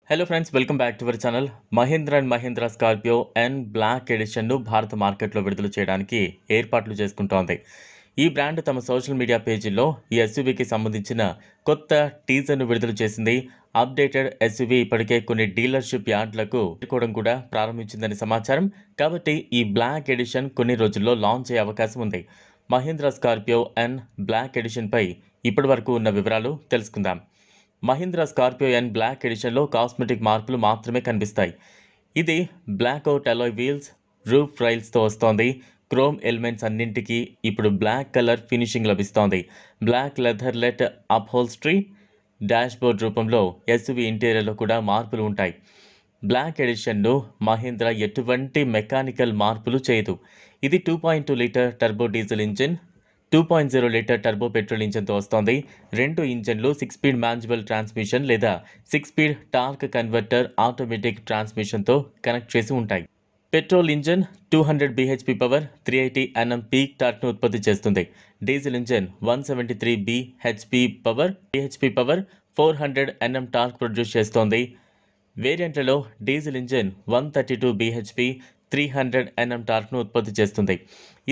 Hello friends, welcome back to our channel. Mahindra and Mahindra Scorpio N black ఎడిషన్ను భారత మార్కెట్లో విడుదల చేయడానికి ఏర్పాట్లు చేసుకుంటోంది. ఈ బ్రాండ్ తమ సోషల్ మీడియా పేజీల్లో ఈ ఎస్యూవీకి సంబంధించిన కొత్త టీజర్ను విడుదల చేసింది. అప్డేటెడ్ ఎస్యూవీ ఇప్పటికే కొన్ని డీలర్షిప్ యార్డ్లకు చేరుకోవడం కూడా ప్రారంభించిందని సమాచారం. కాబట్టి ఈ బ్లాక్ ఎడిషన్ కొన్ని రోజుల్లో లాంచ్ అయ్యే అవకాశం ఉంది. మహీంద్రా స్కార్పియో ఎన్ బ్లాక్ ఎడిషన్పై ఇప్పటి వరకు ఉన్న వివరాలు తెలుసుకుందాం. మహీంద్రా స్కార్పియో ఎన్ బ్లాక్ ఎడిషన్లో కాస్మెటిక్ మార్పులు మాత్రమే కనిపిస్తాయి. ఇది బ్లాక్అవుట్ అలాయ్ వీల్స్, రూఫ్ రైల్స్తో వస్తోంది. క్రోమ్ ఎలిమెంట్స్ అన్నింటికీ ఇప్పుడు బ్లాక్ కలర్ ఫినిషింగ్ లభిస్తోంది. Black leatherette upholstery, dashboard రూపంలో ఎస్యూవీ ఇంటీరియర్లో కూడా మార్పులు ఉంటాయి. బ్లాక్ ఎడిషన్ను మహీంద్రా ఎటువంటి మెకానికల్ మార్పులు చేయదు. ఇది 2.2 litre turbo diesel engine, 2.0 litre turbo petrol ఇంజిన్తో వస్తోంది. రెండు ఇంజన్లు 6 స్పీడ్ మాన్యువల్ ట్రాన్స్మిషన్ లేదా 6 స్పీడ్ టార్క్ కన్వర్టర్ ఆటోమేటిక్ ట్రాన్స్మిషన్తో కనెక్ట్ చేసి ఉంటాయి. Petrol engine 200 bhp power, 380 Nm peak టార్క్ను ఉత్పత్తి చేస్తుంది. Diesel engine 173 bhp power, 400 Nm torque produce చేస్తోంది. వేరియంట్లలో డీజిల్ ఇంజన్ 132 bhp, 300 Nm టార్క్ను ఉత్పత్తి చేస్తుంది.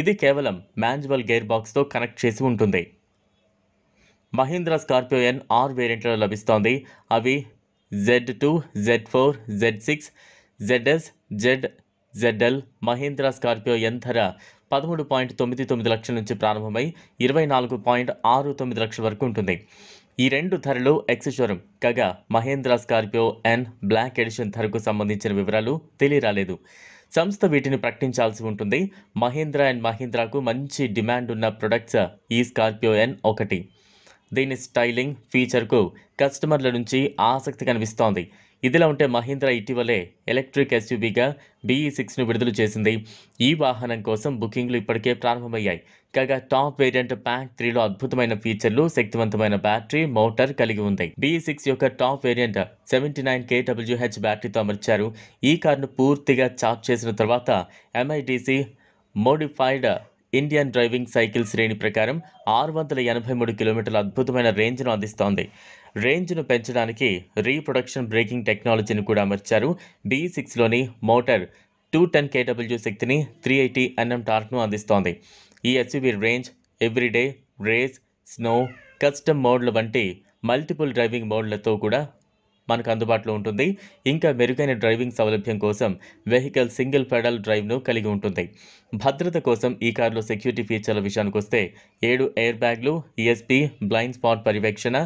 ఇది కేవలం మాన్యువల్ గేర్ బాక్స్తో కనెక్ట్ చేసి ఉంటుంది. మహీంద్రా స్కార్పియో ఎన్ 6 వేరియంట్లలో లభిస్తోంది. అవి Z2, Z4, Z6, ZS, ZL. Mahindra Scorpio N ధర 13.99 లక్షల నుంచి ప్రారంభమై 24.69 లక్షల వరకు ఉంటుంది. ఈ రెండు ధరలు ఎక్స్-షోరూమ్ కాగా Mahindra Scorpio N black edition ధరకు సంబంధించిన వివరాలు తెలియరాలేదు. సంస్థ వీటిని ప్రకటించాల్సి ఉంటుంది. మహీంద్రా అండ్ మహీంద్రాకు మంచి డిమాండ్ ఉన్న ప్రొడక్ట్స్ ఈ స్కార్పియో ఎన్ ఒకటి. దీని స్టైలింగ్, ఫీచర్కు కస్టమర్ల నుంచి ఆసక్తి కనిపిస్తోంది. ఇదిలా ఉంటే మహీంద్రా ఇటీవలే ఎలక్ట్రిక్ ఎస్యూవీగా BE6ను విడుదల చేసింది. ఈ వాహనం కోసం బుకింగ్లు ఇప్పటికే ప్రారంభమయ్యాయి. కాగా టాప్ వేరియంట్ ప్యాక్ 3లో అద్భుతమైన ఫీచర్లు, శక్తివంతమైన బ్యాటరీ, మోటార్ కలిగి ఉంది. BE6 యొక్క టాప్ వేరియంట్ 79 kWh బ్యాటరీతో అమర్చారు. ఈ కారును పూర్తిగా చార్జ్ చేసిన తర్వాత MIDC modified Indian driving cycle శ్రేణి ప్రకారం 683 కిలోమీటర్ల అద్భుతమైన రేంజ్ను అందిస్తోంది. రేంజ్ను పెంచడానికి రీప్రొడక్షన్ బ్రేకింగ్ టెక్నాలజీని కూడా అమర్చారు. BE6లోని మోటార్ 210 kW శక్తిని, 380 Nm టార్క్ను అందిస్తోంది. ఈ SUV range, everyday, race, snow, custom మోడ్ల వంటి మల్టిపుల్ డ్రైవింగ్ మోడ్లతో కూడా మనకు అందుబాటులో ఉంటుంది. ఇంకా మెరుగైన డ్రైవింగ్ సౌలభ్యం కోసం వెహికల్ సింగిల్ పెడల్ డ్రైవ్ను కలిగి ఉంటుంది. భద్రత కోసం ఈ కారులో సెక్యూరిటీ ఫీచర్ల విషయానికి వస్తే 7 ఎయిర్ బ్యాగ్లు, ESP, బ్లైండ్ స్పాట్ పర్యవేక్షణ,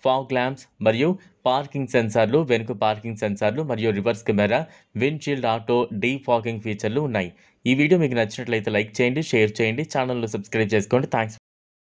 ఫాగ్ ల్యాంప్స్ మరియు పార్కింగ్ సెన్సార్లు, వెనుక పార్కింగ్ సెన్సార్లు మరియు రివర్స్ కెమెరా, విండ్షీల్డ్ ఆటో డీఫాగింగ్ ఫీచర్లు ఉన్నాయి. ఈ వీడియో మీకు నచ్చినట్లయితే లైక్ చేయండి, షేర్ చేయండి, ఛానల్ను సబ్స్క్రైబ్ చేసుకోండి. థ్యాంక్స్.